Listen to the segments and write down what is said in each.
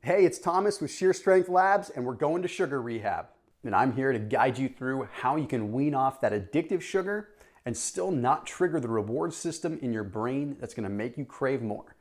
Hey, it's Thomas with Sheer Strength Labs, and we're going to sugar rehab. And I'm here to guide you through how you can wean off that addictive sugar and still not trigger the reward system in your brain that's gonna make you crave more.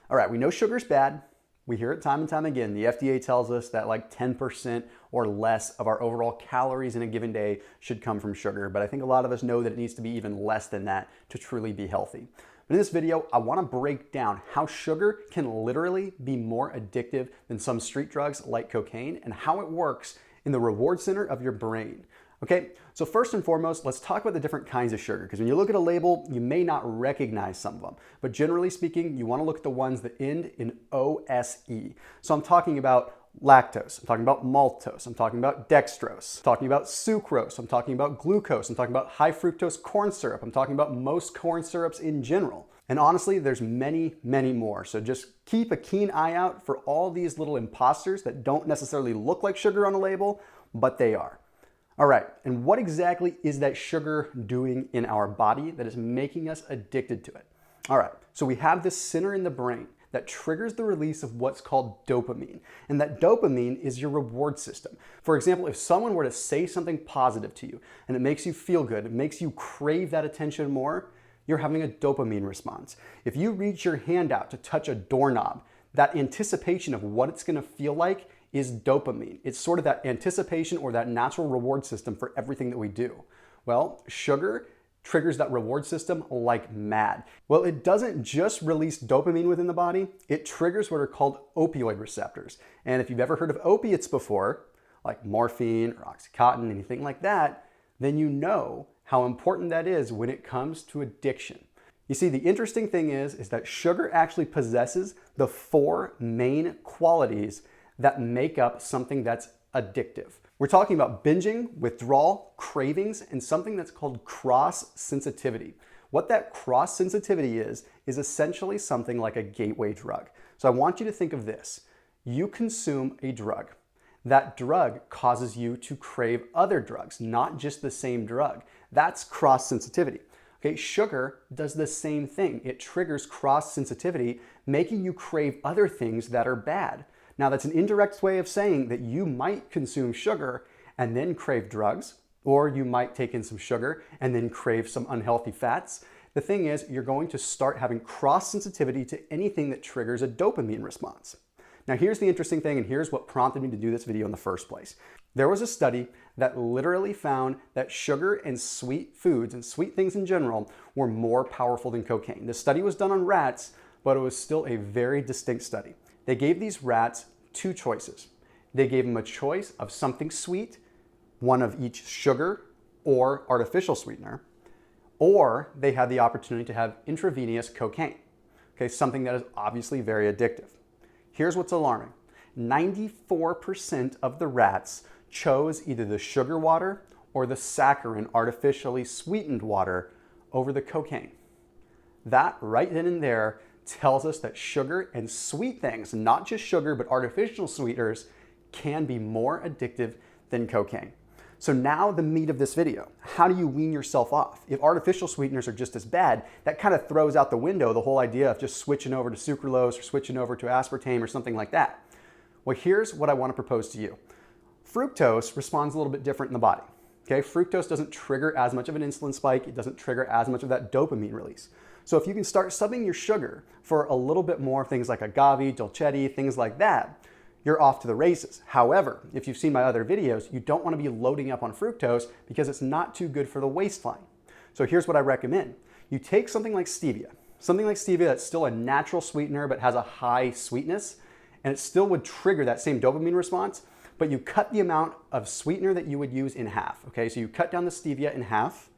All right, we know sugar's bad. We hear it time and time again. The FDA tells us that like 10% or less of our overall calories in a given day should come from sugar, but I think a lot of us know that it needs to be even less than that to truly be healthy. But in this video, I want to break down how sugar can literally be more addictive than some street drugs like cocaine and how it works in the reward center of your brain. Okay, so first and foremost, let's talk about the different kinds of sugar, because when you look at a label, you may not recognize some of them. But generally speaking, you want to look at the ones that end in OSE. So I'm talking about lactose, I'm talking about maltose, I'm talking about dextrose, I'm talking about sucrose, I'm talking about glucose, I'm talking about high fructose corn syrup, I'm talking about most corn syrups in general. And honestly, there's many, many more. So just keep a keen eye out for all these little imposters that don't necessarily look like sugar on a label, but they are. All right, and what exactly is that sugar doing in our body that is making us addicted to it? All right, so we have this center in the brain that triggers the release of what's called dopamine. And that dopamine is your reward system. For example, if someone were to say something positive to you and it makes you feel good, it makes you crave that attention more, you're having a dopamine response. If you reach your hand out to touch a doorknob, that anticipation of what it's gonna feel like is dopamine. It's sort of that anticipation or that natural reward system for everything that we do. Well, sugar triggers that reward system like mad. Well, it doesn't just release dopamine within the body, it triggers what are called opioid receptors. And if you've ever heard of opiates before, like morphine or Oxycontin, anything like that, then you know how important that is when it comes to addiction. You see, the interesting thing is that sugar actually possesses the 4 main qualities that make up something that's addictive. We're talking about binging, withdrawal, cravings, and something that's called cross-sensitivity. What that cross-sensitivity is essentially something like a gateway drug. So I want you to think of this. You consume a drug. That drug causes you to crave other drugs, not just the same drug. That's cross-sensitivity. Okay, sugar does the same thing. It triggers cross-sensitivity, making you crave other things that are bad. Now, that's an indirect way of saying that you might consume sugar and then crave drugs, or you might take in some sugar and then crave some unhealthy fats. The thing is, you're going to start having cross-sensitivity to anything that triggers a dopamine response. Now, here's the interesting thing, and here's what prompted me to do this video in the first place. There was a study that literally found that sugar and sweet foods and sweet things in general were more powerful than cocaine. The study was done on rats, but it was still a very distinct study. They gave these rats 2 choices. They gave them a choice of something sweet, one of each sugar or artificial sweetener, or they had the opportunity to have intravenous cocaine, okay, something that is obviously very addictive. Here's what's alarming. 94% of the rats chose either the sugar water or the saccharin artificially sweetened water over the cocaine. That right then and there tells us that sugar and sweet things, not just sugar, but artificial sweeteners, can be more addictive than cocaine. So now the meat of this video, how do you wean yourself off? If artificial sweeteners are just as bad, that kind of throws out the window the whole idea of just switching over to sucralose or switching over to aspartame or something like that. Well, here's what I want to propose to you. Fructose responds a little bit different in the body. Okay, fructose doesn't trigger as much of an insulin spike. It doesn't trigger as much of that dopamine release. So if you can start subbing your sugar for a little bit more things like agave, dolcetти, things like that, you're off to the races. However, if you've seen my other videos, you don't want to be loading up on fructose because it's not too good for the waistline. So here's what I recommend. You take something like stevia that's still a natural sweetener but has a high sweetness, and it still would trigger that same dopamine response, but you cut the amount of sweetener that you would use in half. Okay, so you cut down the stevia in half,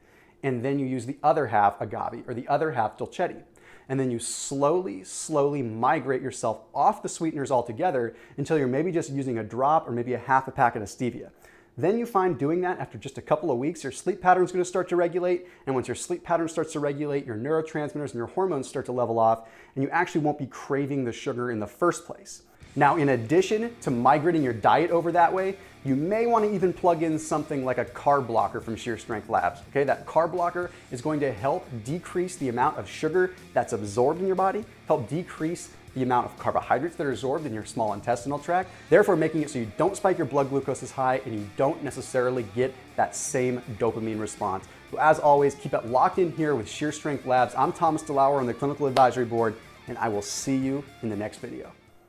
and then you use the other half agave or the other half dolcetti. And then you slowly migrate yourself off the sweeteners altogether until you're maybe just using a drop or maybe a half a packet of stevia. Then you find doing that after just a couple of weeks, your sleep pattern is going to start to regulate. And once your sleep pattern starts to regulate, your neurotransmitters and your hormones start to level off, and you actually won't be craving the sugar in the first place. Now, in addition to migrating your diet over that way, you may want to even plug in something like a carb blocker from Sheer Strength Labs. Okay, that carb blocker is going to help decrease the amount of sugar that's absorbed in your body, help decrease the amount of carbohydrates that are absorbed in your small intestinal tract, therefore making it so you don't spike your blood glucose as high and you don't necessarily get that same dopamine response. So as always, keep it locked in here with Sheer Strength Labs. I'm Thomas DeLauer on the Clinical Advisory Board, and I will see you in the next video.